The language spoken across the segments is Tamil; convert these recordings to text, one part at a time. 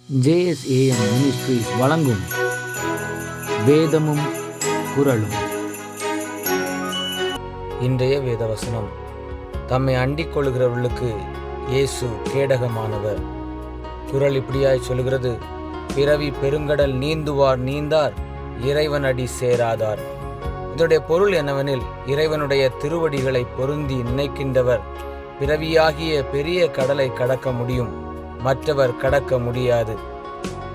JSAM மினிஸ்ட்ரீஸ் வழங்கும் வேதமும் குறளும். இன்றைய வேதவசனம், தம்மை அண்டிக் கொள்கிறவர்களுக்கு இயேசு கேடகமானவர். குறள் இப்படியாய் சொல்கிறது, பிறவி பெருங்கடல் நீந்துவார் நீந்தார், இறைவன் அடி சேராதார். இதனுடைய பொருள் என்னவெனில், இறைவனுடைய திருவடிகளை பொருந்தி நினைக்கின்றவர் பிறவியாகிய பெரிய கடலை கடக்க முடியும், மற்றவர் கடக்க முடியாது.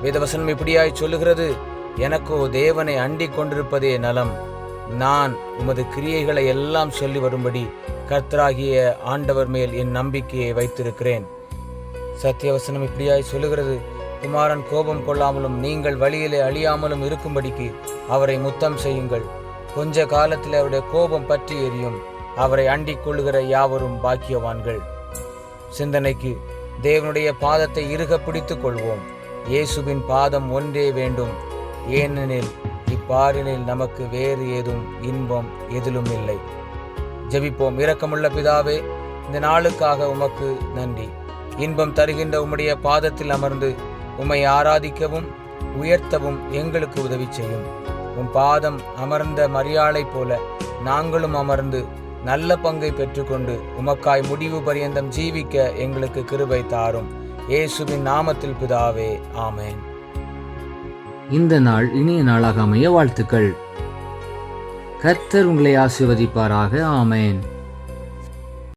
வேதவசனம் இப்படியாய் சொல்லுகிறது, எனக்கோ தேவனை அண்டிக் கொண்டிருப்பதே நலம், நான் உமது கிரியைகளை எல்லாம் சொல்லி வரும்படி கர்த்தராகிய ஆண்டவர் மேல் என் நம்பிக்கையை வைத்திருக்கிறேன். சத்தியவசனம் இப்படியாய் சொல்லுகிறது, குமாரன் கோபம் கொள்ளாமலும் நீங்கள் வழியிலே அழியாமலும் இருக்கும்படிக்கு அவரை முத்தம் செய்யுங்கள், கொஞ்ச காலத்தில் அவருடைய கோபம் பற்றி எரியும், அவரை அண்டிக் கொள்ளுகிற யாவரும் பாக்கியவான்கள். சிந்தனைக்கு, தேவனுடைய பாதத்தை இறுக பிடித்துக் கொள்வோம். இயேசுவின் பாதம் ஒன்றே வேண்டும், ஏனெனில் இப்பாரினில் நமக்கு வேறு ஏதும் இன்பம் எதிலும் இல்லை. ஜெபிப்போம். இரக்கமுள்ள பிதாவே, இந்த நாளுக்காக உமக்கு நன்றி. இன்பம் தருகின்ற உம்முடைய பாதத்தில் அமர்ந்து உம்மை ஆராதிக்கவும் உயர்த்தவும் எங்களுக்கு உதவி செய்யும். உம் பாதம் அமர்ந்த மரியாளை போல நாங்களும் அமர்ந்து நல்ல பங்கை பெற்றுக்கொண்டு உமக்காய் முடிவு பரியந்தம் ஜீவிக்க எங்களுக்கு கிருபை தாரும். இயேசுவின் நாமத்தில் பிதாவே, ஆமென். இந்த நாள் இனிய நாளாக அமைய வாழ்த்துக்கள். கர்த்தர் உங்களை ஆசீர்வதிப்பாராக. ஆமென்.